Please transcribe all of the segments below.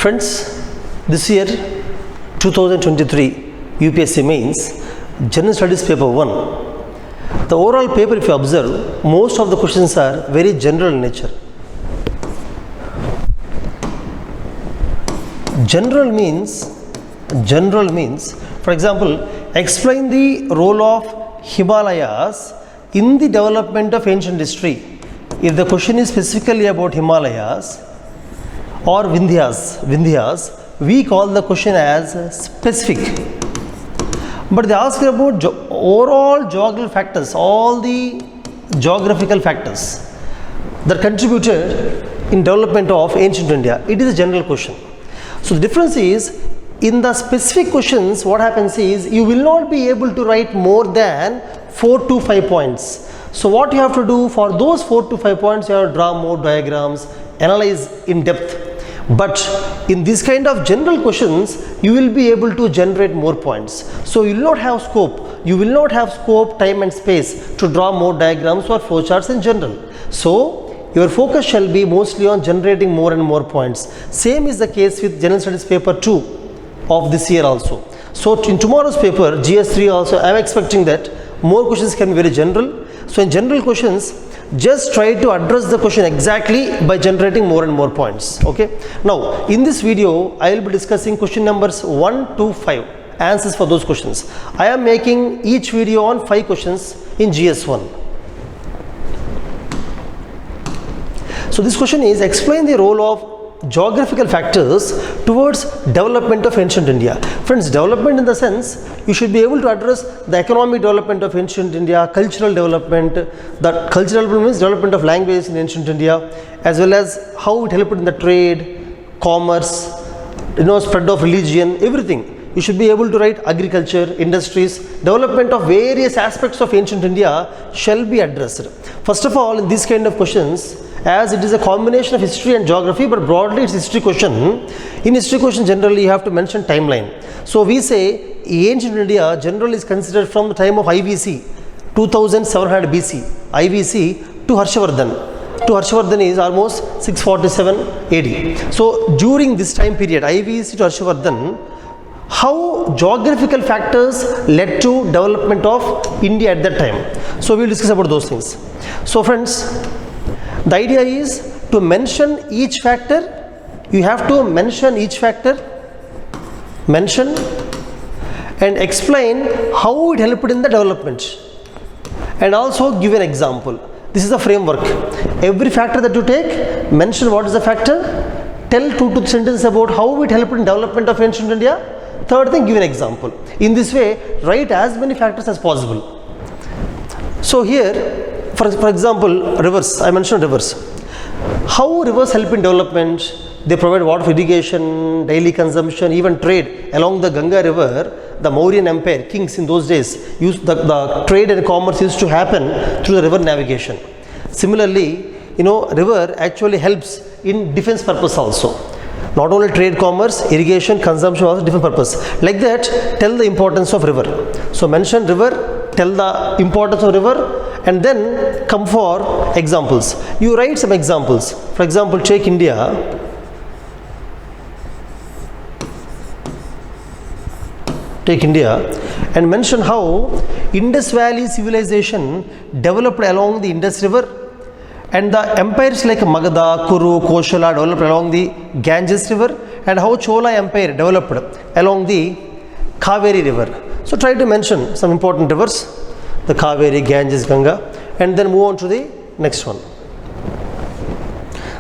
Friends, this year 2023 UPSC Mains General Studies paper 1. The overall paper, if you observe, most of the questions are very general in nature. General means, for example, explain the role of Himalayas in the development of ancient history. If the question is specifically about Himalayas or Vindhyas, we call the question as specific. But they ask about overall geographical factors, all the geographical factors that contributed in development of ancient India. It is a general question. So the difference is, in the specific questions, what happens is you will not be able to write more than 4 to 5 points. So what you have to do for those 4 to 5 points, you have to draw more diagrams, analyze in depth. But in this kind of general questions, you will be able to generate more points. So you will not have scope, time and space to draw more diagrams or flowcharts in general. So your focus shall be mostly on generating more and more points. Same is the case with General Studies paper 2 of this year also. So in tomorrow's paper, GS3 also, I am expecting that more questions can be very general. So in general questions, just try to address the question exactly by generating more and more points. Okay. Now in this video, I will be discussing question numbers 1 to 5, answers for those questions. I am making each video on 5 questions in GS1. So this question is, explain the role of geographical factors towards development of ancient India. Friends, development in the sense, you should be able to address the economic development of ancient India, cultural development. The cultural development means development of language in ancient India, as well as how it helped in the trade, commerce, spread of religion, everything. You should be able to write agriculture, industries, development of various aspects of ancient India shall be addressed. First of all, in these kind of questions, as it is a combination of history and geography, but broadly it's history question. In history question, generally you have to mention timeline. So we say ancient India generally is considered from the time of IVC 2700 BC, IVC to Harshavardhan. To Harshavardhan is almost 647 AD. So during this time period, IVC to Harshavardhan, how geographical factors led to development of India at that time. So we will discuss about those things. So friends, the idea is to mention each factor. You have to mention each factor, mention and explain how it helped in the development, and also give an example. This is the framework. Every factor that you take, mention what is the factor, tell 2 to 3 sentences about how it helped in development of ancient India. Third thing, give an example. In this way, write as many factors as possible. So here, for example, rivers. I mentioned rivers. How rivers help in development? They provide water for irrigation, daily consumption, even trade. Along the Ganga river, the Mauryan Empire, kings in those days, used the trade and commerce used to happen through the river navigation. Similarly, river actually helps in defense purpose also. Not only trade, commerce, irrigation, consumption, also different purpose. Like that, tell the importance of river. So mention river, tell the importance of river, and then come for examples. You write some examples. For example, take India. Take India and mention how Indus Valley civilization developed along the Indus River, and the empires like Magadha, Kuru, Koshala developed along the Ganges River, and how Chola Empire developed along the Kaveri River. So try to mention some important rivers, the Kaveri, Ganges, Ganga, and then move on to the next one.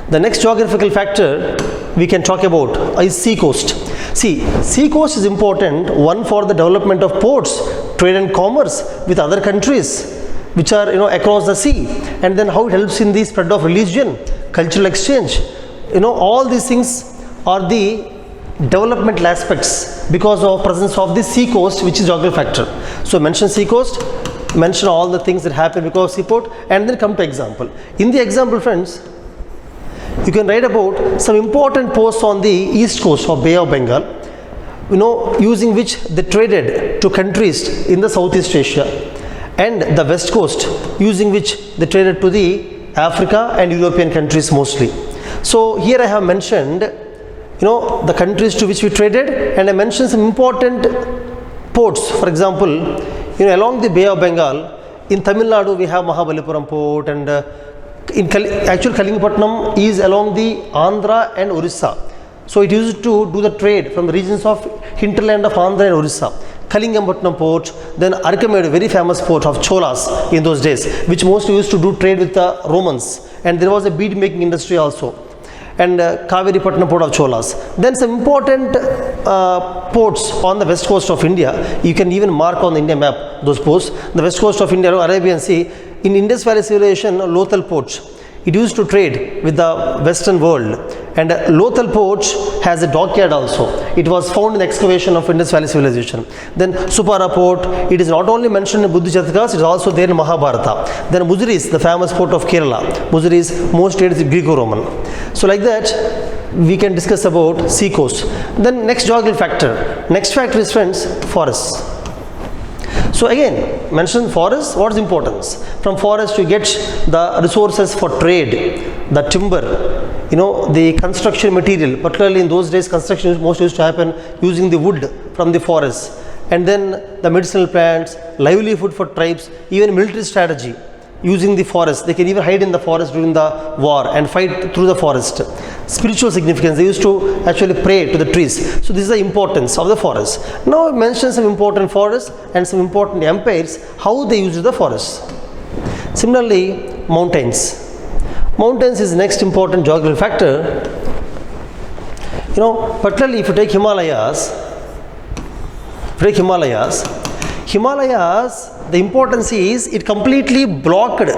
The next geographical factor we can talk about is sea coast. See, sea coast is important, one for the development of ports, trade and commerce with other countries which are across the sea, and then how it helps in the spread of religion, cultural exchange. All these things are the developmental aspects because of presence of the sea coast, which is geographical factor. So mention sea coast, mention all the things that happen because of seaport, and then come to example. In the example, friends, you can write about some important posts on the east coast of Bay of Bengal, using which they traded to countries in the Southeast Asia, and the west coast, using which they traded to the Africa and European countries mostly. So here I have mentioned the countries to which we traded, and I mentioned some important ports. For example, along the Bay of Bengal, in Tamil Nadu we have Mahabalipuram port, and actually Kalingapatnam is along the Andhra and Orissa. So it used to do the trade from the regions of hinterland of Andhra and Orissa. Kalingapatnam port, then Arikamedu, very famous port of Cholas in those days, which mostly used to do trade with the Romans, and there was a bead making industry also, and Kaviripatnam port of Cholas. Then some important ports on the west coast of India. You can even mark on the India map those ports. The west coast of India, Arabian Sea, in Indus Valley civilization, Lothal port. It used to trade with the western world, and Lothal port has a dockyard also. It was found in the excavation of Indus Valley civilization. Then Supara port, it is not only mentioned in Buddhist Jatakas, it is also there in Mahabharata. Then Muziris, the famous port of Kerala. Muziris, most trade is Greco-Roman. So like that, we can discuss about sea coast. Then next geographical factor. Next factor is, friends, forests. So again, mention forest, what is importance? From forest you get the resources for trade, the timber, the construction material, particularly in those days construction mostly used to happen using the wood from the forest, and then the medicinal plants, livelihood for tribes, even military strategy using the forest. They can even hide in the forest during the war and fight through the forest. Spiritual significance, they used to actually pray to the trees. So this is the importance of the forest. Now I mention some important forests and some important empires, how they used the forest. Similarly, mountains. Mountains is the next important geographical factor. Particularly if you take Himalayas, the importance is it completely blocked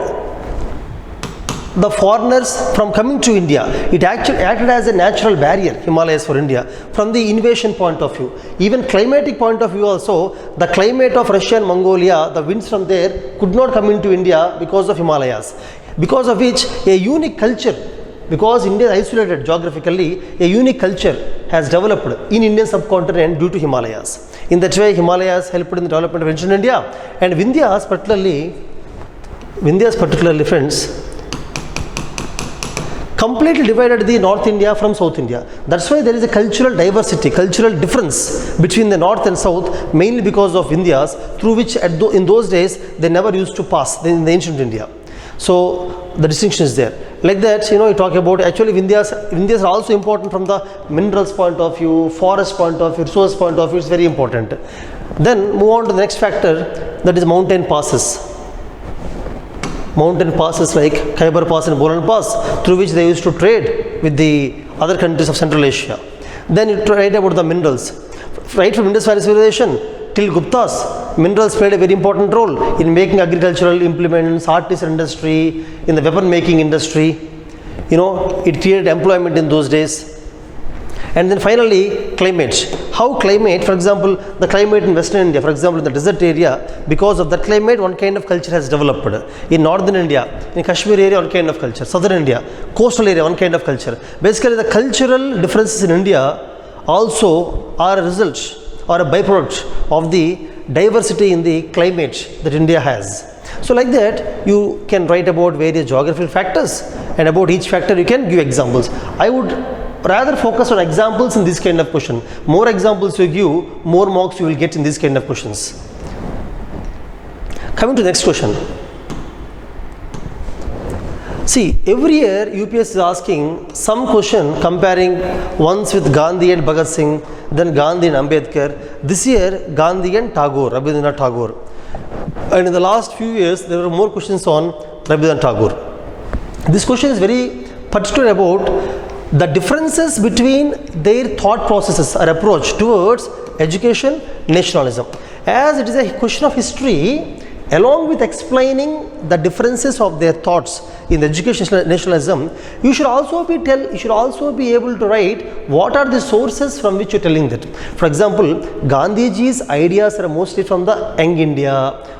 the foreigners from coming to India. It actually acted as a natural barrier, Himalayas, for India, from the invasion point of view. Even climatic point of view also, the climate of Russia and Mongolia, the winds from there could not come into India because of Himalayas. Because of which a unique culture, because India is isolated geographically, a unique culture has developed in Indian subcontinent due to Himalayas. In that way, Himalayas helped in the development of ancient India, and Vindhyas particularly, friends, completely divided the North India from South India. That's why there is a cultural diversity, cultural difference between the North and South, mainly because of Vindhyas, through which in those days they never used to pass in the ancient India. So the distinction is there. Like that, you talk about actually Vindhyas are also important from the minerals point of view, forest point of view, resource point of view. It's very important. Then move on to the next factor, that is mountain passes. Mountain passes like Khyber Pass and Bolan Pass, through which they used to trade with the other countries of Central Asia. Then you write about the minerals. Right from Indus Valley civilization till Guptas, minerals played a very important role in making agricultural implements, artisan industry, in the weapon making industry. It created employment in those days. And then finally, climate. How climate, for example, the climate in Western India, for example, in the desert area, because of that climate, one kind of culture has developed. In Northern India, in Kashmir area, one kind of culture. Southern India, coastal area, one kind of culture. Basically, the cultural differences in India also are a result or a byproduct of the diversity in the climate that India has. So like that, you can write about various geographical factors, and about each factor you can give examples. I would rather focus on examples in this kind of question. More examples you give, more marks you will get in this kind of questions. Coming to the next question. See, every year UPSC is asking some question comparing once with Gandhi and Bhagat Singh, then Gandhi and Ambedkar. This year, Gandhi and Tagore, Rabindranath Tagore. And in the last few years, there were more questions on Rabindranath Tagore. This question is very particular about the differences between their thought processes or approach towards education, nationalism. As it is a question of history, along with explaining the differences of their thoughts in the education nationalism, you should also be able to write what are the sources from which you are telling that. For example, Gandhiji's ideas are mostly from the Young India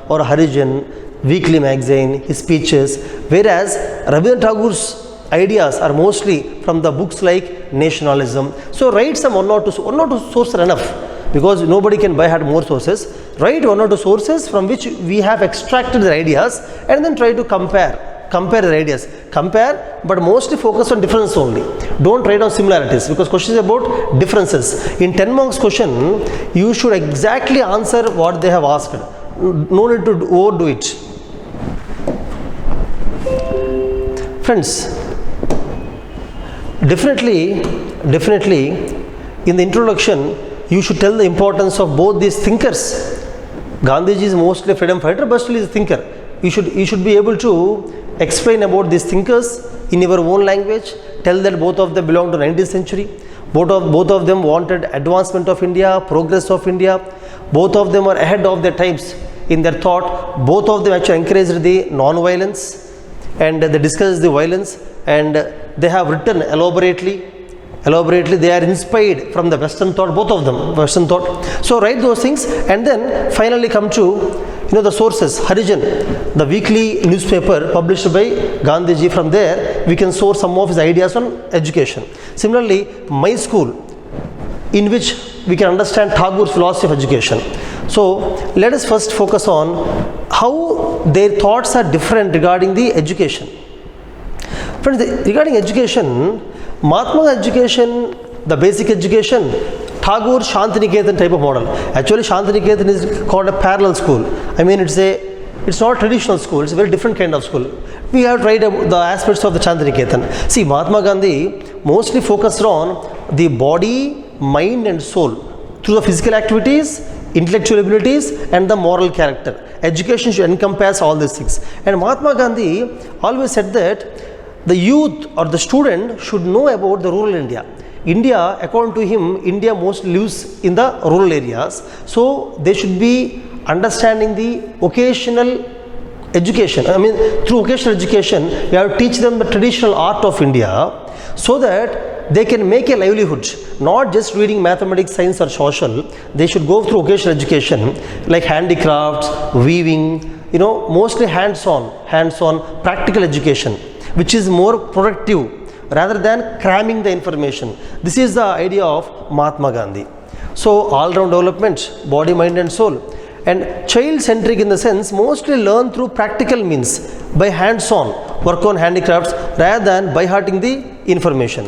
or Harijan weekly magazine, his speeches, whereas Rabindranath Tagore's ideas are mostly from the books like nationalism. So write some one or two sources are enough, because nobody can buy more sources. Write one or two sources from which we have extracted the ideas, and then try to compare compare the ideas. Compare, but mostly focus on differences only. Don't write down similarities, because question is about differences. In 10 marks question, you should exactly answer what they have asked. No need to overdo it. Friends, definitely in the introduction, you should tell the importance of both these thinkers. Gandhiji is mostly a freedom fighter, but still is a thinker. You should be able to explain about these thinkers in your own language. Tell that both of them belong to 19th century. Both of them wanted advancement of India, progress of India. Both of them are ahead of their times in their thought. Both of them actually encouraged the non-violence, and they discussed the violence, and they have written elaborately. They are inspired from the Western thought, both of them, Western thought. So write those things, and then finally come to the sources. Harijan, the weekly newspaper published by Gandhiji. From there, we can source some of his ideas on education. Similarly, My School, in which we can understand Tagore's philosophy of education. So let us first focus on how their thoughts are different regarding the education. Friends, regarding education, Mahatma education, the basic education, Tagore Shantiniketan type of model. Actually, Shantiniketan is called a parallel school. I mean, it's not a traditional school. It's a very different kind of school. We have tried the aspects of the Shantiniketan. See, Mahatma Gandhi mostly focused on the body, mind and soul through the physical activities, intellectual abilities and the moral character. Education should encompass all these things. And Mahatma Gandhi always said that the youth or the student should know about the rural India. India, according to him, India mostly lives in the rural areas. So they should be understanding the vocational education. I mean, through vocational education, you have to teach them the traditional art of India, so that they can make a livelihood, not just reading mathematics, science or social. They should go through vocational education like handicrafts, weaving, mostly hands-on practical education, which is more productive rather than cramming the information. This is the idea of Mahatma Gandhi. So all-round development, body, mind and soul. And child-centric in the sense, mostly learn through practical means, by hands-on, work on handicrafts rather than by hearting the information.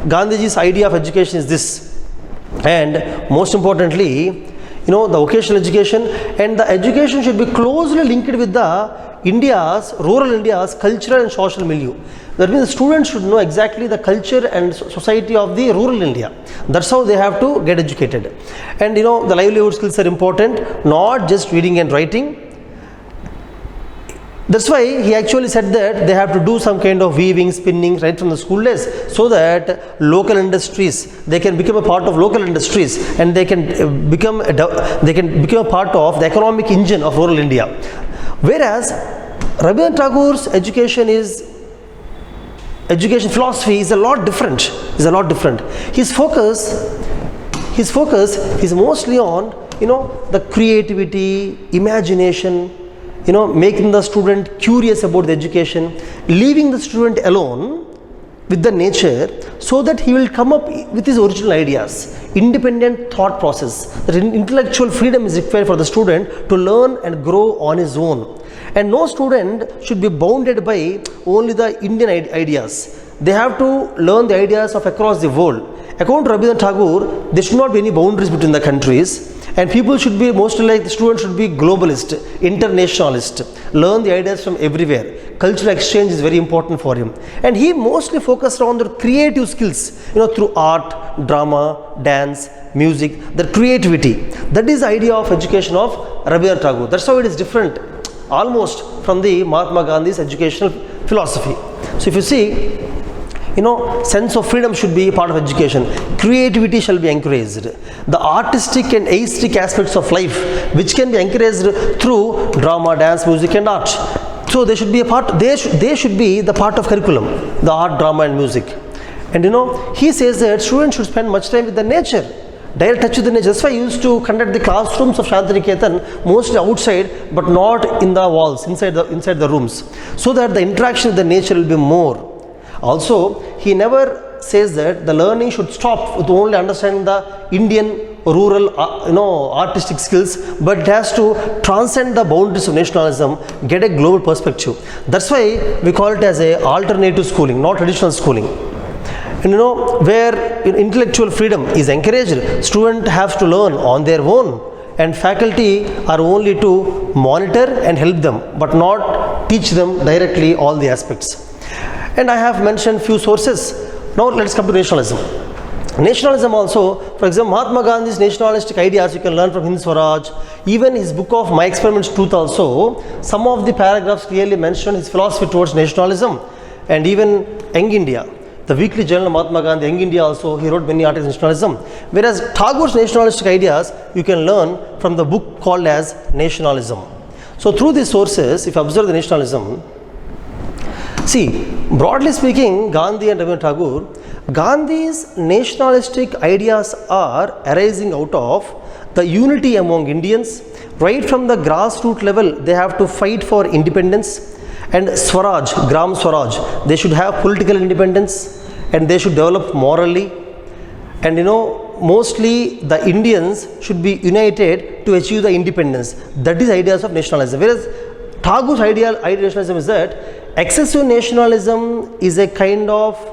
Gandhiji's idea of education is this. And most importantly, the vocational education, and the education should be closely linked with the rural India's cultural and social milieu. That means the students should know exactly the culture and society of the rural India. That's how they have to get educated. And the livelihood skills are important, not just reading and writing. That's why he actually said that they have to do some kind of weaving, spinning right from the school days, so that local industries, they can become a part of local industries, and they can become a part of the economic engine of rural India. Whereas Rabindranath Tagore's education philosophy is a lot different. His focus is mostly on the creativity, imagination, making the student curious about the education, leaving the student alone with the nature, so that he will come up with his original ideas. Independent thought process, that intellectual freedom is required for the student to learn and grow on his own. And no student should be bounded by only the Indian ideas. They have to learn the ideas of across the world. According to Rabindranath Tagore, there should not be any boundaries between the countries, and people should be mostly like the students should be globalist, internationalist, learn the ideas from everywhere. Cultural exchange is very important for him, and he mostly focused on the creative skills, through art, drama, dance, music, the creativity. That is the idea of education of Rabindranath Tagore. That's how it is different almost from the Mahatma Gandhi's educational philosophy. So if you see, sense of freedom should be part of education. Creativity shall be encouraged. The artistic and aesthetic aspects of life, which can be encouraged through drama, dance, music and art. So they should be they should be the part of curriculum, the art, drama and music. And he says that students should spend much time with the nature, direct touch with the nature. That's why I used to conduct the classrooms of Shantiniketan mostly outside, but not in the walls, inside the rooms, so that the interaction with the nature will be more. Also, he never says that the learning should stop with only understanding the Indian rural artistic skills, but it has to transcend the boundaries of nationalism, get a global perspective. That's why we call it as a alternative schooling, not traditional schooling. And where intellectual freedom is encouraged, students have to learn on their own, and faculty are only to monitor and help them, but not teach them directly all the aspects. And I have mentioned few sources. Now let's come to nationalism. Nationalism also, for example, Mahatma Gandhi's nationalistic ideas you can learn from Hind Swaraj. Even his book of My Experiments Truth also, some of the paragraphs clearly mention his philosophy towards nationalism. And even Young India, the weekly journal of Mahatma Gandhi, Young India also, he wrote many articles on nationalism. Whereas Tagore's nationalistic ideas you can learn from the book called as Nationalism. So through these sources, if you observe the nationalism, see, broadly speaking, Gandhi and Rabindranath Tagore, Gandhi's nationalistic ideas are arising out of the unity among Indians. Right from the grassroots level, they have to fight for independence. And Swaraj, Gram Swaraj, they should have political independence and they should develop morally. And mostly the Indians should be united to achieve the independence. That is ideas of nationalism. Whereas Tagore's ideal nationalism is that excessive nationalism is a kind of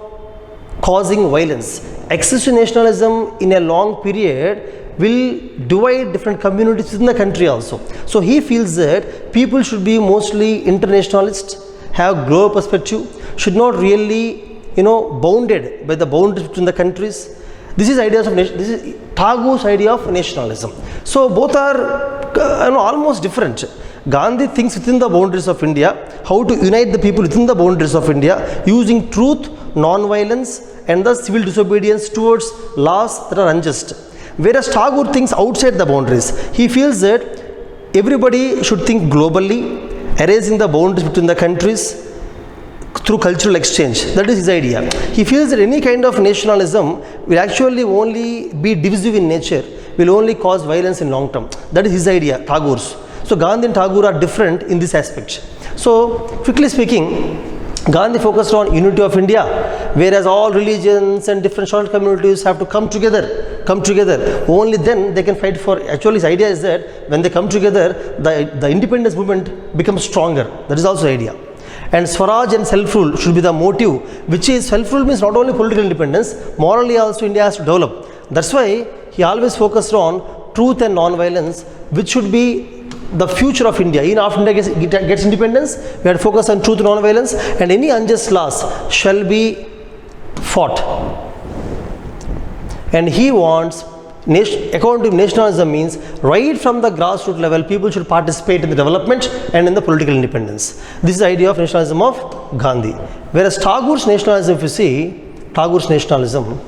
causing violence. Excessive nationalism in a long period will divide different communities within the country also. So he feels that people should be mostly internationalist, have global perspective, should not really bounded by the boundaries between the countries. This is Tagore's idea of nationalism. So both are almost different. Gandhi thinks within the boundaries of India, how to unite the people within the boundaries of India using truth, non-violence and the civil disobedience towards laws that are unjust. Whereas Tagore thinks outside the boundaries. He feels that everybody should think globally, erasing the boundaries between the countries through cultural exchange. That is his idea. He feels that any kind of nationalism will actually only be divisive in nature, will only cause violence in long term. That is his idea, Tagore's. So Gandhi and Tagore are different in this aspect. So quickly speaking, Gandhi focused on unity of India, whereas all religions and different social communities have to come together. Only then they can fight for. Actually, his idea is that when they come together, the independence movement becomes stronger. That is also the idea. And Swaraj and self-rule should be the motive, which is self-rule means not only political independence, morally also India has to develop. That's why he always focused on truth and non-violence, which should be the future of India. Even after India gets independence, we have to focus on truth and non-violence, and any unjust laws shall be fought. And he wants, according to nationalism means, right from the grassroots level, people should participate in the development and in the political independence. This is the idea of nationalism of Gandhi. Whereas Tagore's nationalism, if you see, Tagore's nationalism,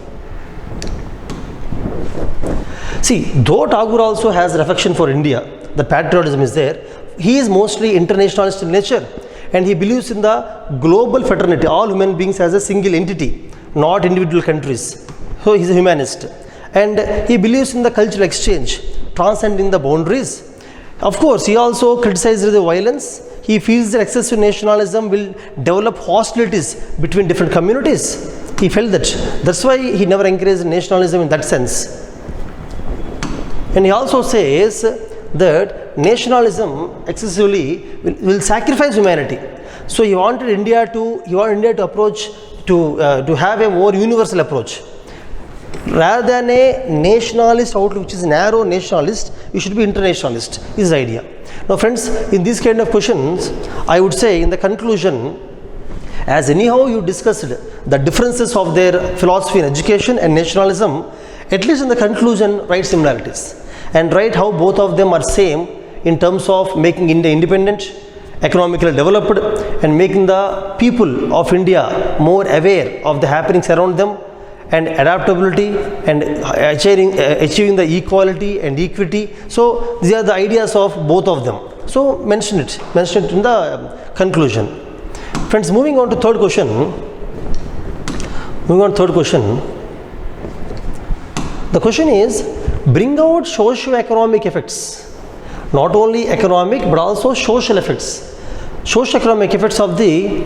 see, though Tagore also has affection for India, the patriotism is there, he is mostly internationalist in nature, and he believes in the global fraternity, all human beings as a single entity, not individual countries. So he is a humanist, and he believes in the cultural exchange, transcending the boundaries. Of course, he also criticizes the violence. He feels that excessive nationalism will develop hostilities between different communities. He felt that. That's why he never encouraged nationalism in that sense. And he also says that nationalism excessively will sacrifice humanity. So he wanted India to approach to have a more universal approach. Rather than a nationalist outlook, which is narrow nationalist, you should be internationalist, is the idea. Now friends, in these kind of questions, I would say in the conclusion, as anyhow you discussed the differences of their philosophy in education and nationalism, at least in the conclusion write similarities. And write how both of them are same in terms of making India independent, economically developed, and making the people of India more aware of the happenings around them, and adaptability, and achieving the equality and equity. So these are the ideas of both of them. So mention it in the conclusion. Friends, moving on to third question. The question is, bring out socio-economic effects, not only economic but also social effects. Socio-economic effects of the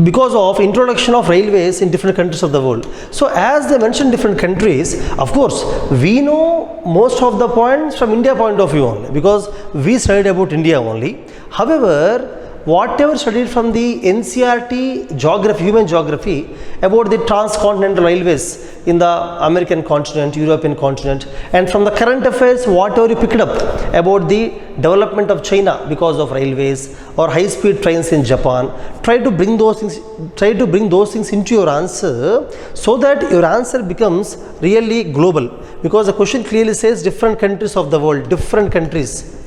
because of introduction of railways in different countries of the world. So as they mentioned different countries, of course we know most of the points from India point of view only, because we studied about India only. However, whatever studied from the NCERT geography, human geography, about the transcontinental railways in the American continent, European continent, and from the current affairs, whatever you picked up about the development of China because of railways or high-speed trains in Japan, try to bring those things into your answer, so that your answer becomes really global, because the question clearly says different countries of the world, different countries.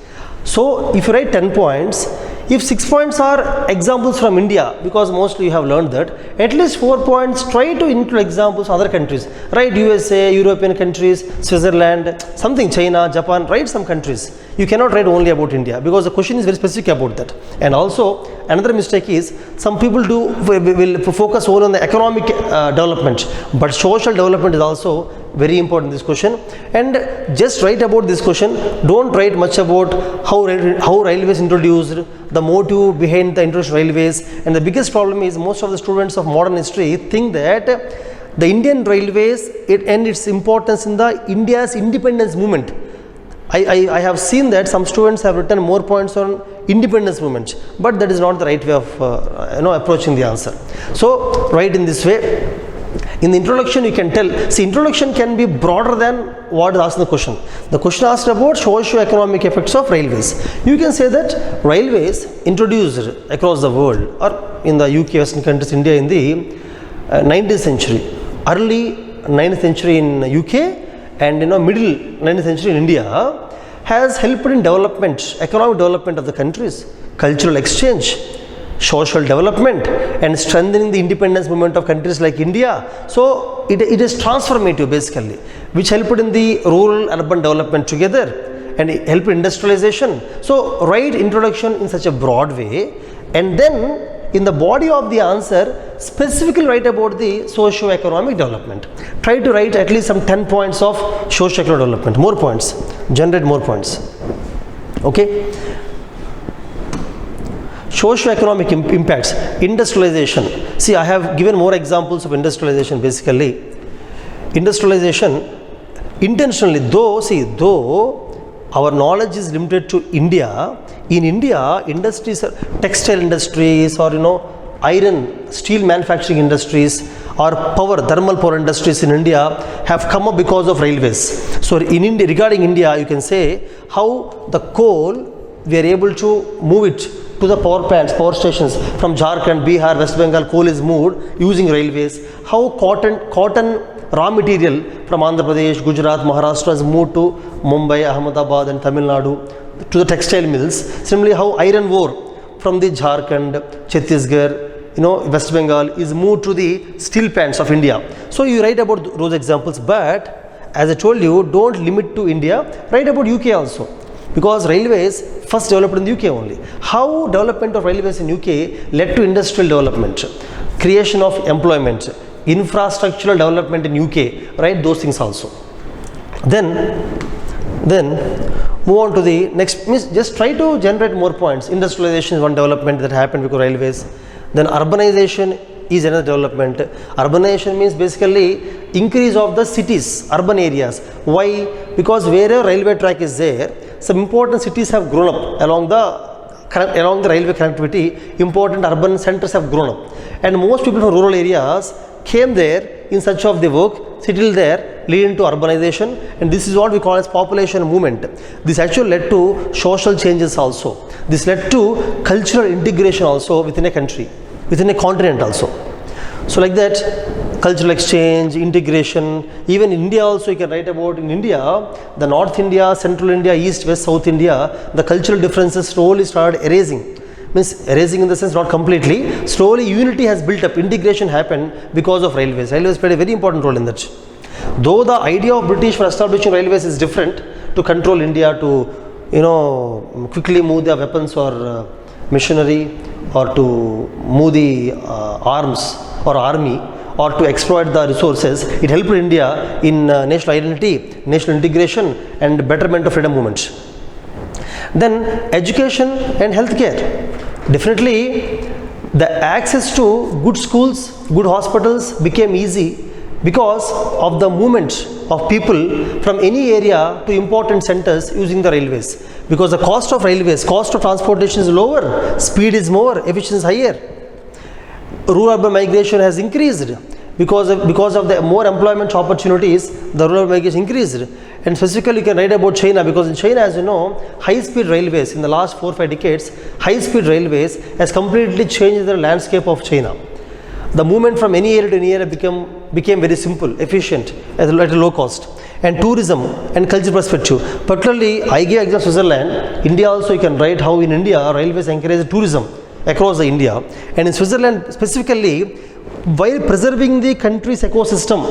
So if you write 10 points, if 6 points are examples from India, because mostly you have learned that, at least 4 points try to include examples from other countries. Write USA, European countries, Switzerland, something, China, Japan, write some countries. You cannot write only about India, because the question is very specific about that. And also another mistake is, some people will focus only on the economic development, but social development is also very important in this question. And just write about this question, don't write much about how railways introduced, the motive behind the introduction of railways. And the biggest problem is, most of the students of modern history think that the Indian railways and its importance in the India's independence movement. I have seen that some students have written more points on independence movement, but that is not the right way of approaching the answer. So write in this way. In the introduction you can tell, see, introduction can be broader than what is asked in the question. The question asked about socio-economic effects of railways. You can say that railways introduced across the world, or in the UK, Western countries, India, in the 19th century, early 9th century in UK, and middle 19th century in India, has helped in development, economic development of the countries, cultural exchange, social development, and strengthening the independence movement of countries like India. So it is transformative basically, which helped in the rural urban development together and helped industrialization. So write introduction in such a broad way, and then in the body of the answer specifically write about the socio-economic development. Try to write at least some 10 points of socio-economic development, more points, generate more points. Okay. Socio-economic impacts, industrialization. See, I have given more examples of industrialization basically. Industrialization, intentionally, though our knowledge is limited to India, in India, industries, textile industries, or iron, steel manufacturing industries, or thermal power industries in India have come up because of railways. So in India, regarding India, you can say how the coal, we are able to move it to the power plants, power stations from Jharkhand, Bihar, West Bengal, coal is moved using railways. How cotton raw material from Andhra Pradesh, Gujarat, Maharashtra is moved to Mumbai, Ahmedabad, and Tamil Nadu to the textile mills. Similarly, how iron ore from the Jharkhand, Chhattisgarh, West Bengal is moved to the steel plants of India. So you write about those examples, but as I told you, don't limit to India, write about UK also, because railways first developed in the UK only. How development of railways in UK led to industrial development, creation of employment, infrastructural development in UK, write those things also. Then move on to the next, just try to generate more points. Industrialization is one development that happened because of railways. Then urbanization is another development. Urbanization means basically increase of the cities, urban areas. Why? Because wherever railway track is there, some important cities have grown up along the railway connectivity. Important urban centers have grown up, and most people from rural areas came there in search of the work, settled there, leading to urbanization, and this is what we call as population movement. This actually led to social changes also. This led to cultural integration also within a country, within a continent also. So like that, cultural exchange, integration. Even in India also you can write about. In India, the North India, Central India, East, West, South India, the cultural differences slowly started erasing. Means erasing in the sense not completely, slowly unity has built up, integration happened because of railways. Railways played a very important role in that. Though the idea of British for establishing railways is different, to control India, to quickly move their weapons or machinery, or to move the arms or army, or to exploit the resources, it helped India in national identity, national integration, and betterment of freedom movements. Then education and healthcare. Definitely The access to good schools, good hospitals became easy because of the movement of people from any area to important centers using the railways. Because the cost of railways, cost of transportation is lower, speed is more, efficiency is higher. Rural-urban migration has increased because of the more employment opportunities. The rural migration increased. And specifically you can write about China, because in China, as you know, high-speed railways in the last 4 or 5 decades, high-speed railways has completely changed the landscape of China. The movement from any area to any area became very simple, efficient, at a low cost. And tourism and culture perspective. Particularly, I gave example Switzerland. India also, you can write how in India railways encourage tourism across the India. And in Switzerland specifically, while preserving the country's ecosystem,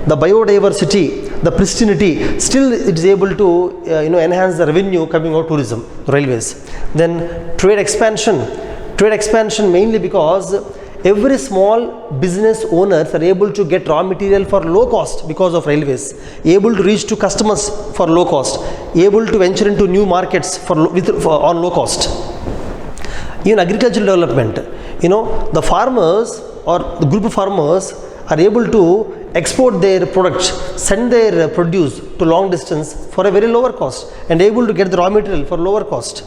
the biodiversity, the pristinity, still it is able to enhance the revenue coming out of tourism, railways. Then trade expansion mainly because every small business owners are able to get raw material for low cost because of railways, able to reach to customers for low cost, able to venture into new markets on low cost. Even agricultural development, the farmers or the group of farmers are able to export their products, send their produce to long distance for a very lower cost and able to get the raw material for lower cost.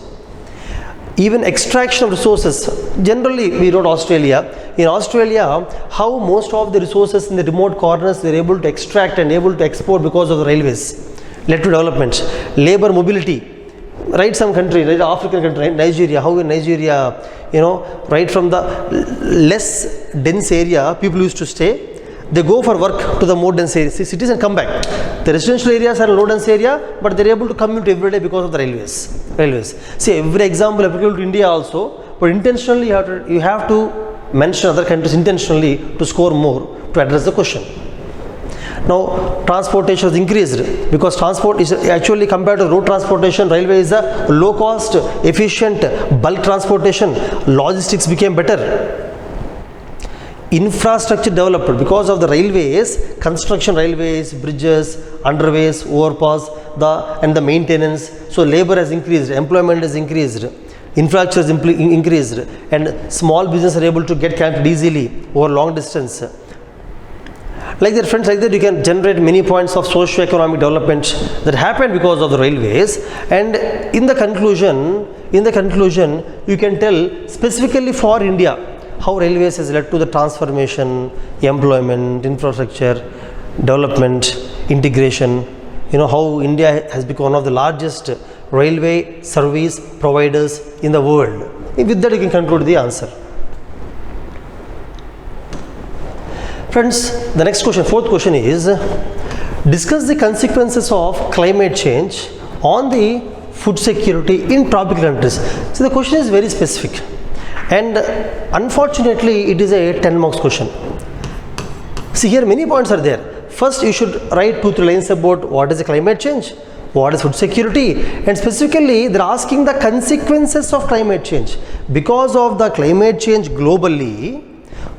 Even extraction of resources, generally we wrote Australia. In Australia, how most of the resources in the remote corners they are able to extract and able to export because of the railways led to development. Labor mobility. Right, some country, right, African country, right, Nigeria, how in Nigeria, right from the less dense area people used to stay, they go for work to the more dense cities and come back. The residential areas are low dense area, but they are able to commute every day because of the railways. See, every example applicable to India also, but intentionally you have to mention other countries intentionally to score more to address the question. Now, transportation has increased because transport is actually compared to road transportation, railway is a low cost, efficient, bulk transportation. Logistics became better. Infrastructure developed because of the railways, construction railways, bridges, underways, overpass, and the maintenance. So, labor has increased, employment has increased, infrastructure has increased, and small business are able to get connected easily over long distance. Like that, friends, like that you can generate many points of socio-economic development that happened because of the railways. And in the conclusion, you can tell specifically for India how railways has led to the transformation, employment, infrastructure, development, integration. How India has become one of the largest railway service providers in the world. With that, you can conclude the answer. Friends, the next question, fourth question is, discuss the consequences of climate change on the food security in tropical countries. So the question is very specific and unfortunately it is a 10 marks question. See, here many points are there. First, you should write 2-3 lines about what is the climate change, what is food security, and specifically they are asking the consequences of climate change. Because of the climate change globally,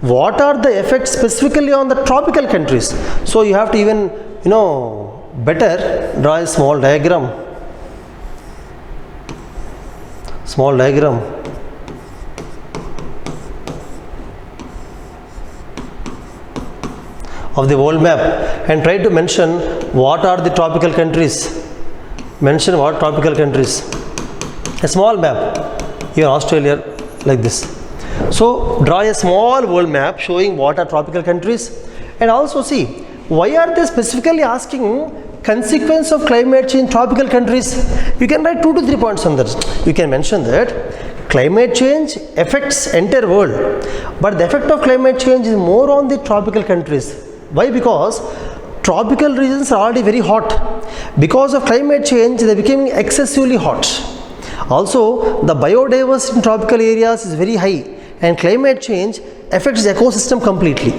what are the effects specifically on the tropical countries? So you have to even better draw a small diagram of the world map and try to mention what are the tropical countries. Mention what tropical countries. A small map, here Australia, like this. So draw a small world map showing what are tropical countries, and also see why are they specifically asking consequence of climate change in tropical countries. You can write 2 to 3 points on that. You can mention that climate change affects entire world, but the effect of climate change is more on the tropical countries. Why? Because tropical regions are already very hot. Because of climate change, they are becoming excessively hot. Also, the biodiversity in tropical areas is very high, and climate change affects the ecosystem completely.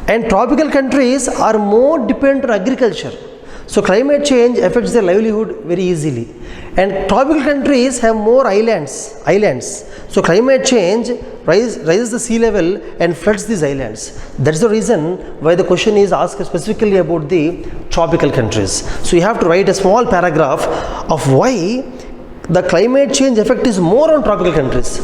And tropical countries are more dependent on agriculture. So climate change affects their livelihood very easily. And tropical countries have more islands. So climate change raises the sea level and floods these islands. That's the reason why the question is asked specifically about the tropical countries. So you have to write a small paragraph of why the climate change effect is more on tropical countries.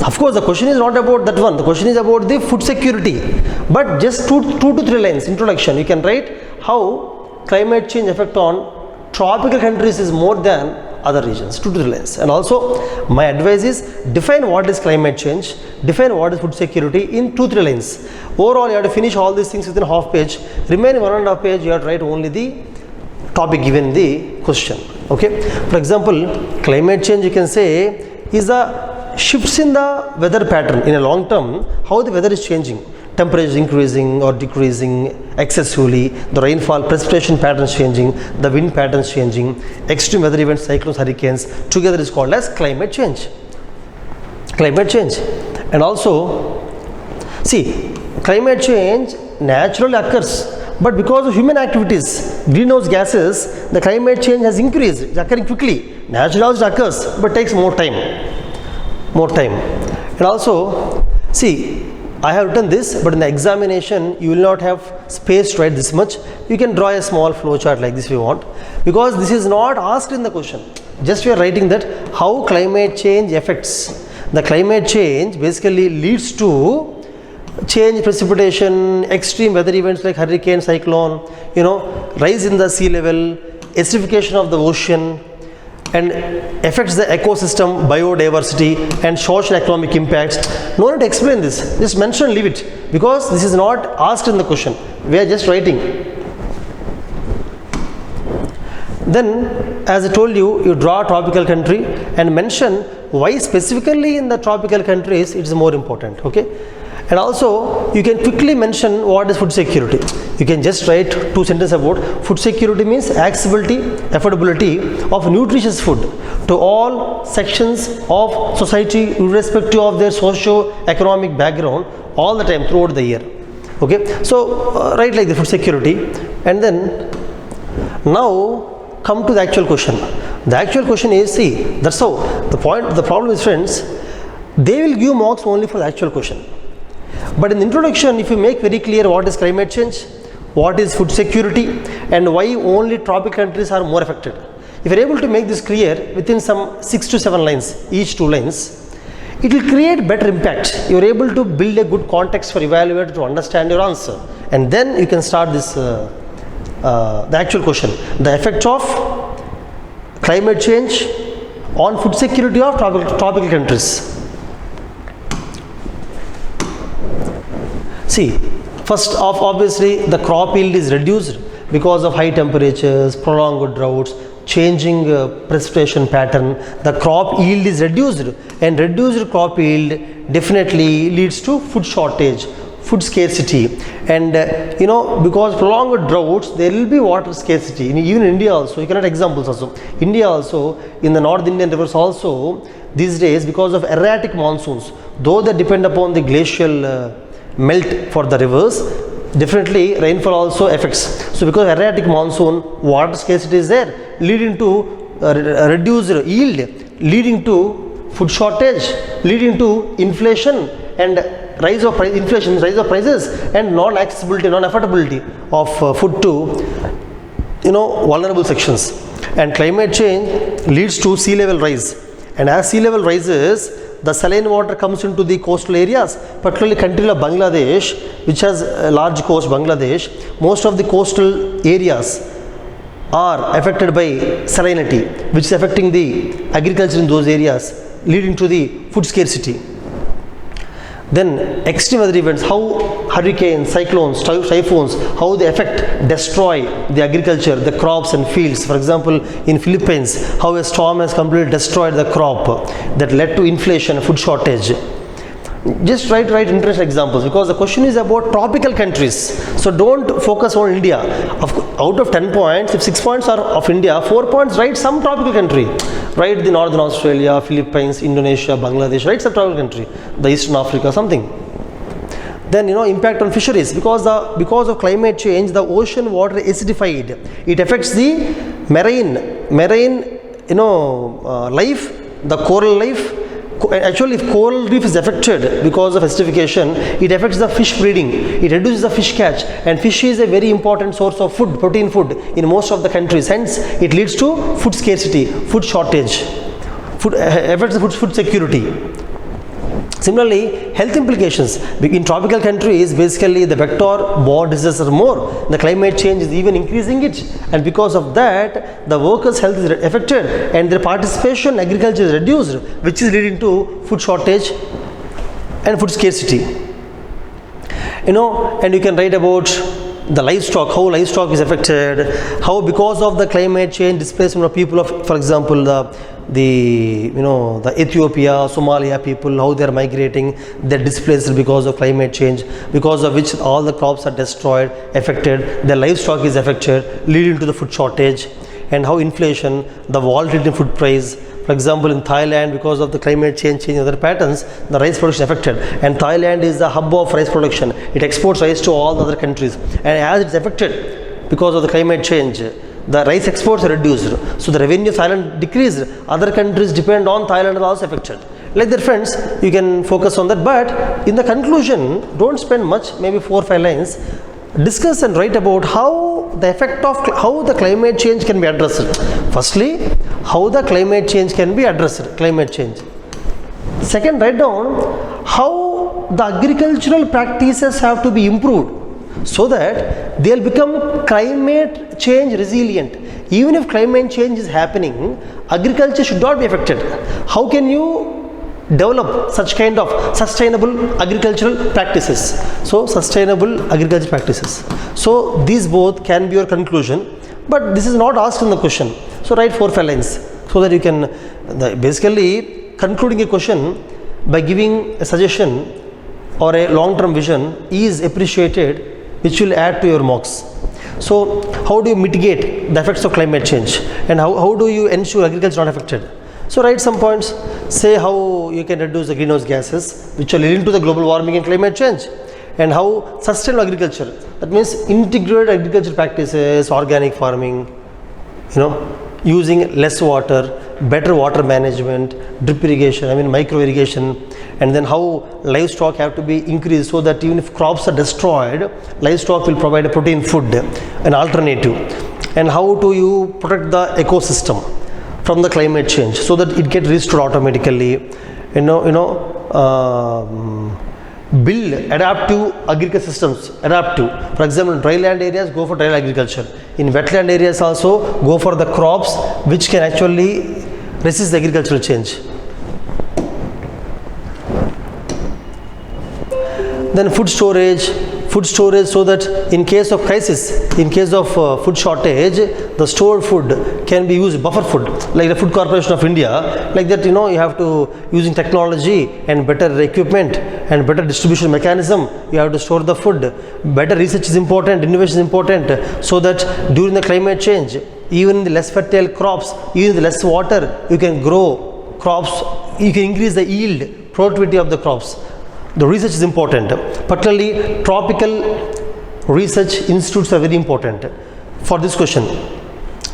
Of course, the question is not about that one. The question is about the food security. But just two to three lines introduction. You can write how climate change effect on tropical countries is more than other regions. 2 to 3 lines. And also, my advice is define what is climate change, define what is food security in 2 to 3 lines. Overall, you have to finish all these things within half page. Remaining 1.5 page, you have to write only the topic given in the question. Okay. For example, climate change, you can say, is the shifts in the weather pattern in a long term, how the weather is changing. Temperature is increasing or decreasing excessively, the rainfall, precipitation patterns changing, the wind patterns changing, extreme weather events, cyclones, hurricanes, together is called as climate change. Climate change. And also, see, climate change naturally occurs, but because of human activities, greenhouse gases, the climate change has increased. It's occurring quickly. Naturally also occurs, but takes more time. And also, see, I have written this, but in the examination, you will not have space to write this much. You can draw a small flow chart like this if you want, because this is not asked in the question. Just we are writing that how climate change affects. The climate change basically leads to change precipitation, extreme weather events like hurricane, cyclone, rise in the sea level, acidification of the ocean, and affects the ecosystem, biodiversity, and social economic impacts. No need to explain this. Just mention and leave it, because this is not asked in the question. We are just writing. Then, as I told you, you draw a tropical country and mention why specifically in the tropical countries it is more important. Okay. And also, you can quickly mention what is food security. You can just write 2 sentences about food security means accessibility, affordability of nutritious food to all sections of society irrespective of their socio-economic background all the time throughout the year. Okay, so write like the food security, and then now come to the actual question. The actual question is, see, that's how the problem is, friends, they will give marks only for the actual question. But in the introduction, if you make very clear what is climate change, what is food security, and why only tropical countries are more affected, if you are able to make this clear within some 6 to 7 lines, each 2 lines, it will create better impact. You are able to build a good context for evaluator to understand your answer, and then you can start this the actual question, the effect of climate change on food security of tropical countries. See, first off, obviously the crop yield is reduced because of high temperatures, prolonged droughts, changing precipitation pattern. The crop yield is reduced, and reduced crop yield definitely leads to food shortage, food scarcity, and because prolonged droughts, there will be water scarcity. Even in India also, you can have examples also. India also, in the North Indian rivers also, these days because of erratic monsoons, though they depend upon the glacial melt for the rivers, definitely rainfall also affects. So because erratic monsoon, water scarcity is there, leading to reduced yield, leading to food shortage, leading to inflation and rise of prices, and non-accessibility, non-affordability of food to vulnerable sections. And climate change leads to sea level rise, and as sea level rises, the saline water comes into the coastal areas, particularly country of Bangladesh, which has a large coast, Bangladesh. Most of the coastal areas are affected by salinity, which is affecting the agriculture in those areas, leading to the food scarcity. Then extreme weather events, how hurricanes, cyclones, typhoons, how they destroy the agriculture, the crops and fields. For example, in Philippines, how a storm has completely destroyed the crop that led to inflation, food shortage. Just write interesting examples, because the question is about tropical countries. So don't focus on India. Out of 10 points, if 6 points are of India, 4 points write some tropical country. Write the Northern Australia, Philippines, Indonesia, Bangladesh, write some tropical country, the Eastern Africa, something. Then impact on fisheries, because of climate change, the ocean water is acidified. It affects the marine life, the coral life. Actually, if coral reef is affected because of acidification, it affects the fish breeding, it reduces the fish catch, and fish is a very important source of food, protein food in most of the countries. Hence, it leads to food scarcity, food shortage, affects the food security. Similarly, health implications. In tropical countries, basically the vector-borne diseases are more. The climate change is even increasing it, and because of that, the workers' health is affected, and their participation in agriculture is reduced, which is leading to food shortage and food scarcity. And you can write about the livestock, how livestock is affected, how because of the climate change, displacement of people of, for example, the Ethiopia, Somalia people, how they are migrating, they're displaced because of climate change, because of which all the crops are destroyed, affected, their livestock is affected, leading to the food shortage, and how inflation, the volatility in food price. For example, in Thailand, because of the climate change in other patterns, the rice production affected, and Thailand is the hub of rice production. It exports rice to all the other countries, and as it's affected because of the climate change, the rice exports are reduced, so the revenue of Thailand decreased. Other countries depend on Thailand are also affected. Like that, friends, you can focus on that. But in the conclusion, don't spend much, maybe 4 or 5 lines. Discuss and write about how the effect of how the climate change can be addressed. Firstly, how the climate change can be addressed. Climate change. Second, write down how the agricultural practices have to be improved so that they'll become climate change resilient. Even if climate change is happening, agriculture should not be affected. How can you develop such kind of sustainable agricultural practices? So, sustainable agricultural practices. So, these both can be your conclusion, but this is not asked in the question. So, write 4 or 5 lines so that you can basically concluding a question by giving a suggestion or a long-term vision is appreciated, which will add to your marks. So, how do you mitigate the effects of climate change, and how do you ensure agriculture not affected? So, write some points, say how you can reduce the greenhouse gases which are leading to the global warming and climate change, and how sustainable agriculture, that means integrated agriculture practices, organic farming, using less water, better water management, drip irrigation, micro irrigation, and then how livestock have to be increased so that even if crops are destroyed, livestock will provide a protein food, an alternative, and how do you protect the ecosystem from the climate change so that it gets restored automatically. Build adaptive agriculture systems. Adaptive. For example, in dryland areas, go for dryland agriculture. In wetland areas also, go for the crops which can actually resist the agricultural change. Then food storage so that in case of crisis, in case of food shortage, the stored food can be used, buffer food, like the Food Corporation of India, like that, you have to, using technology and better equipment and better distribution mechanism, you have to store the food. Better research is important, innovation is important, so that during the climate change, even in the less fertile crops, even in the less water, you can grow crops, you can increase the yield, productivity of the crops. The research is important, particularly tropical research institutes are very important for this question.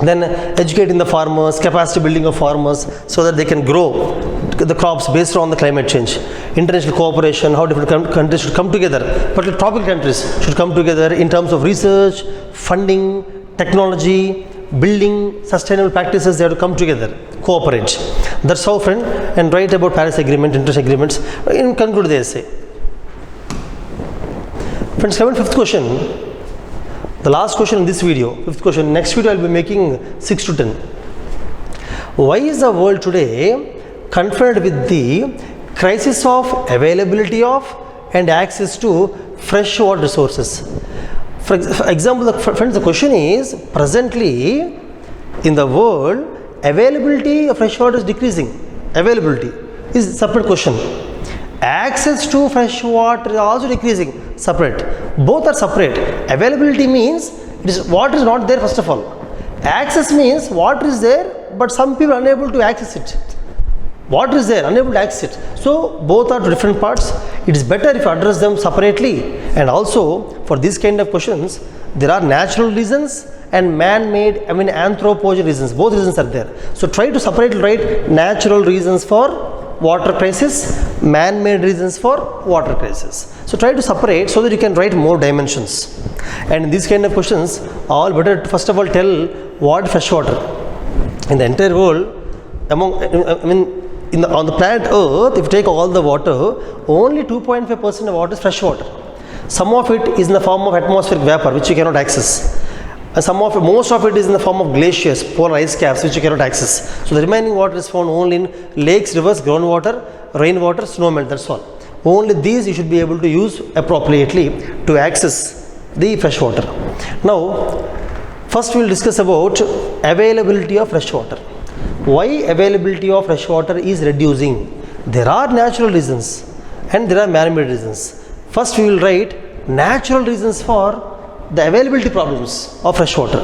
Then educating the farmers, capacity building of farmers so that they can grow the crops based on the climate change. International cooperation, how different countries should come together, particularly tropical countries should come together in terms of research, funding, technology, building sustainable practices. They have to come together, cooperate. That's how, friend, and write about Paris Agreement, international agreements, and conclude the essay. Friends, come on, 5th question. The last question in this video, 5th question. Next video I will be making 6 to 10. Why is the world today confronted with the crisis of availability of and access to fresh water resources? For example, friends, the question is, presently in the world, availability of fresh water is decreasing. Availability is a separate question. Access to fresh water is also decreasing. Separate. Both are separate. Availability means water is not there, first of all. Access means water is there, but some people are unable to access it. Water is there, unable to access it. So both are different parts. It is better if you address them separately. And also, for these kind of questions, there are natural reasons and man-made, anthropogenic reasons. Both reasons are there. So try to separately write natural reasons for water crisis, man-made reasons for water crisis. So try to separate so that you can write more dimensions. And in these kind of questions, all better to first of all tell what fresh water. In the entire world, on the planet Earth, if you take all the water, only 2.5% of water is fresh water. Some of it is in the form of atmospheric vapor, which you cannot access. And most of it is in the form of glaciers, polar ice caps, which you cannot access. So the remaining water is found only in lakes, rivers, groundwater, rainwater, snow melt. That's all. Only these you should be able to use appropriately to access the fresh water. Now, first we will discuss about availability of fresh water. Why availability of fresh water is reducing? There are natural reasons and there are man-made reasons. First we will write natural reasons for the availability problems of fresh water.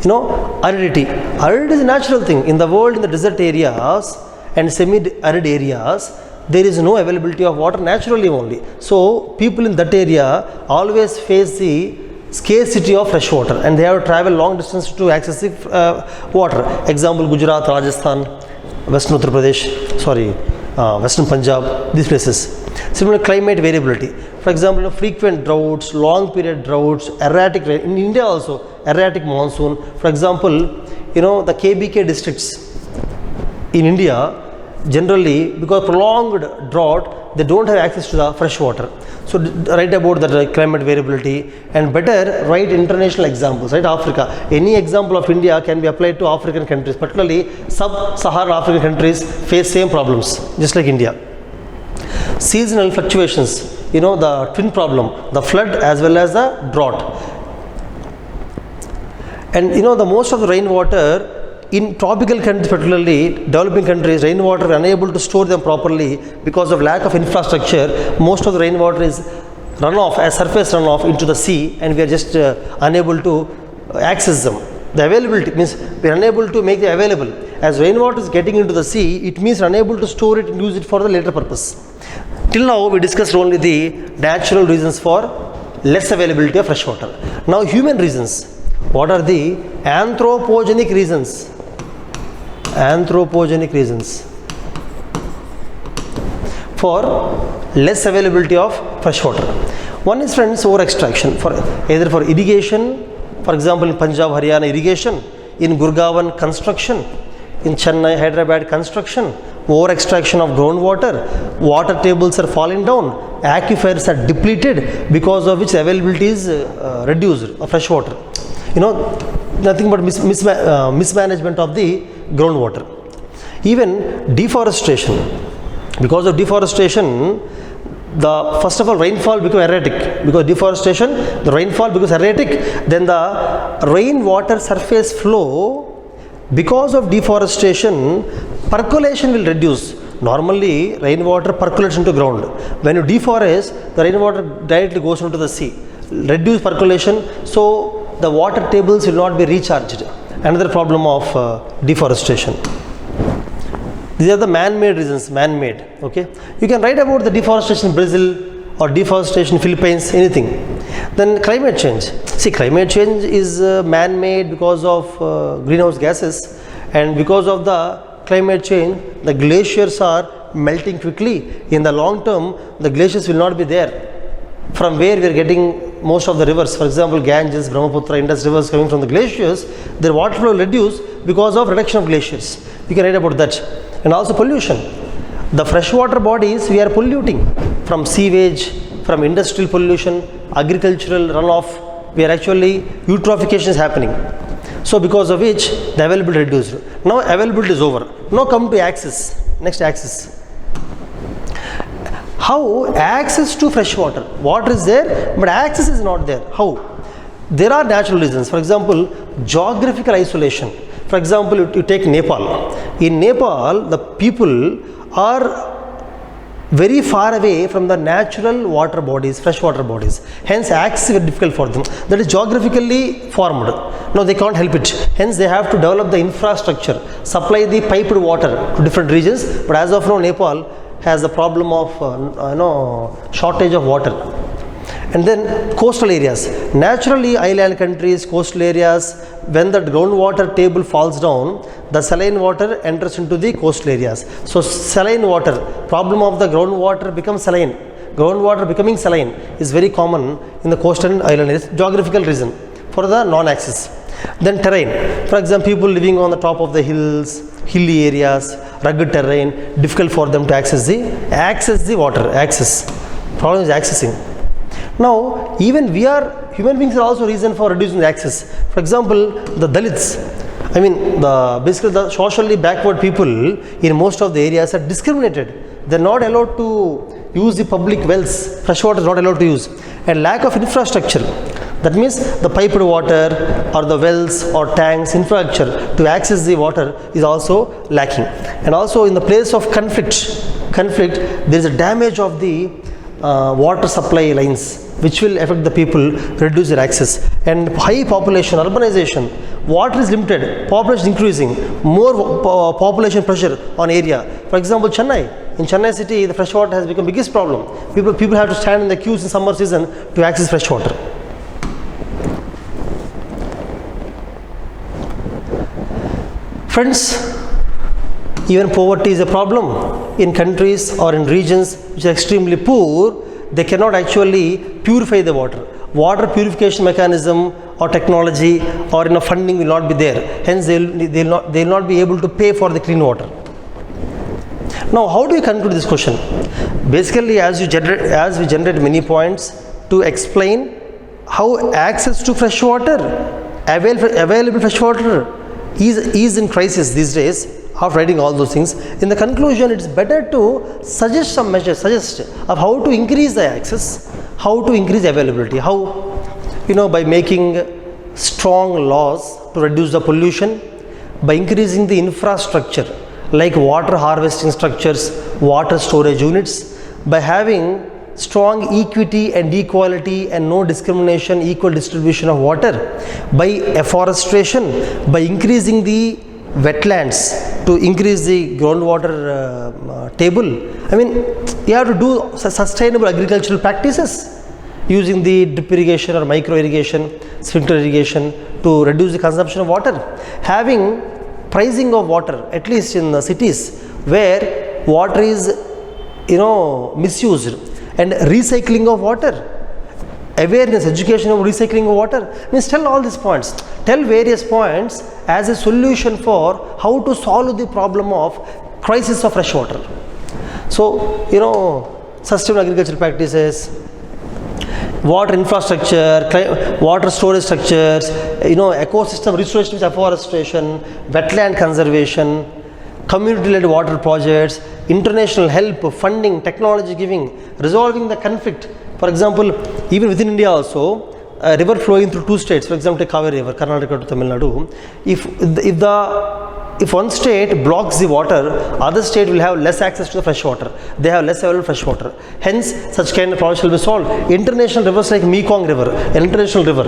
Aridity. Aridity is a natural thing. In the world, in the desert areas and semi-arid areas, there is no availability of water naturally only. So people in that area always face the scarcity of fresh water and they have to travel long distance to access the water. Example, Gujarat, Rajasthan, Western Uttar Pradesh, Western Punjab, these places. Similar climate variability. For example, frequent droughts, long period droughts, erratic rain. In India also, erratic monsoon. For example, the KBK districts in India, generally, because prolonged drought, they don't have access to the fresh water. So write about the climate variability and better write international examples, right? Africa. Any example of India can be applied to African countries, particularly sub-Saharan African countries face same problems, just like India. Seasonal fluctuations, the twin problem, the flood as well as the drought. And the most of the rainwater in tropical countries, particularly developing countries, rainwater are unable to store them properly because of lack of infrastructure. Most of the rainwater is runoff as surface runoff into the sea, and we are just unable to access them. The availability means we are unable to make it available. As rainwater is getting into the sea, it means we are unable to store it and use it for the later purpose. Till now, we discussed only the natural reasons for less availability of fresh water. Now, human reasons. What are the anthropogenic reasons? Anthropogenic reasons for less availability of fresh water. One is, friends, over extraction, either for irrigation, for example in Punjab, Haryana irrigation, in Gurgaon construction, in Chennai, Hyderabad construction, over extraction of groundwater, water tables are falling down, aquifers are depleted, because of which availability is reduced of fresh water. Nothing but mismanagement of the groundwater. Even deforestation. Because of deforestation, first of all rainfall becomes erratic. Because deforestation, the rainfall becomes erratic. Then the rainwater surface flow, because of deforestation, percolation will reduce. Normally, rainwater percolates into ground. When you deforest, the rainwater directly goes into the sea. Reduce percolation, so the water tables will not be recharged. Another problem of deforestation. These are the man-made reasons, man-made. Okay, you can write about the deforestation in Brazil or deforestation in Philippines, anything. Then climate change. See, climate change is man-made because of greenhouse gases, and because of the climate change, the glaciers are melting quickly. In the long term, the glaciers will not be there. From where we are getting most of the rivers, for example, Ganges, Brahmaputra, Indus rivers coming from the glaciers, their water flow will reduce because of reduction of glaciers. You can write about that. And also pollution. The freshwater bodies we are polluting from sewage, from industrial pollution, agricultural runoff. We are actually eutrophication is happening. So because of which the availability reduced. Now availability is over. Now come to access. Next, access. How? Access to fresh water. Water is there, but access is not there. How? There are natural reasons. For example, geographical isolation. For example, you take Nepal. In Nepal, the people are very far away from the natural water bodies, freshwater bodies. Hence, access is very difficult for them. That is geographically formed. Now, they can't help it. Hence, they have to develop the infrastructure, supply the piped water to different regions. But as of now, Nepal has a problem of shortage of water. And then coastal areas. Naturally, island countries, coastal areas, when the groundwater table falls down, the saline water enters into the coastal areas. So saline water, problem of the groundwater becomes saline. Groundwater becoming saline is very common in the coastal island areas. Geographical reason for the non-access. Then terrain. For example, people living on the top of the hills, hilly areas, rugged terrain, difficult for them to access the water. Problem is accessing. Now even human beings are also reason for reducing the access. For example, the Dalits, basically the socially backward people in most of the areas are discriminated. They're not allowed to use the public wells. Fresh water is not allowed to use. And lack of infrastructure. That means the piped water or the wells or tanks infrastructure to access the water is also lacking. And also in the place of conflict, there is a damage of the water supply lines, which will affect the people, reduce their access. And high population, urbanization, water is limited, population increasing, more population pressure on area. For example, Chennai. In Chennai city, the fresh water has become biggest problem. People have to stand in the queues in summer season to access fresh water. Friends, even poverty is a problem. In countries or in regions which are extremely poor, they cannot actually purify the water. Water purification mechanism or technology or funding will not be there. Hence, they will not be able to pay for the clean water. Now, how do you conclude this question? Basically, as we generate many points to explain how access to fresh water, available fresh water is in crisis these days. After writing all those things, in the conclusion, it's better to suggest some measures, of how to increase the access, how to increase availability, how, by making strong laws to reduce the pollution, by increasing the infrastructure like water harvesting structures, water storage units, by having strong equity and equality and no discrimination, equal distribution of water, by afforestation, by increasing the wetlands to increase the groundwater table. You have to do sustainable agricultural practices using the drip irrigation or micro irrigation, sprinkler irrigation to reduce the consumption of water. Having pricing of water, at least in the cities where water is misused, and recycling of water, awareness, education of recycling of water. Means tell all these points, tell various points as a solution for how to solve the problem of crisis of fresh water. So, sustainable agricultural practices, water infrastructure, water storage structures, ecosystem restoration with afforestation, wetland conservation, community-led water projects, international help, funding, technology giving, resolving the conflict. For example, even within India also, a river flowing through two states, for example, take Kaveri River, Karnataka to Tamil Nadu. If one state blocks the water, other state will have less access to the fresh water. They have less available fresh water. Hence, such kind of problem shall be solved. International rivers like Mekong River, an international river,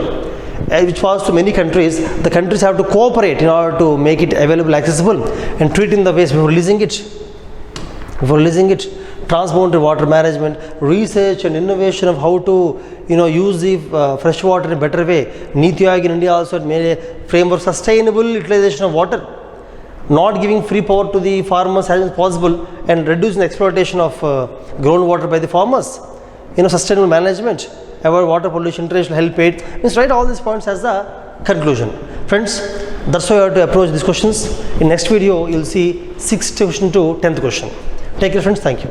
which falls to many countries, the countries have to cooperate in order to make it available, accessible, and treat in the waste before releasing it. Transboundary water management, research and innovation of how to use the fresh water in a better way. Niti Aayog in India also made a framework sustainable utilization of water, not giving free power to the farmers as much as possible, and reducing the exploitation of groundwater by the farmers. Sustainable management, avoid water pollution, international help aid. Means write all these points as the conclusion. Friends, that's how you have to approach these questions. In next video, you'll see 6th question to 10th question. Take care, friends. Thank you.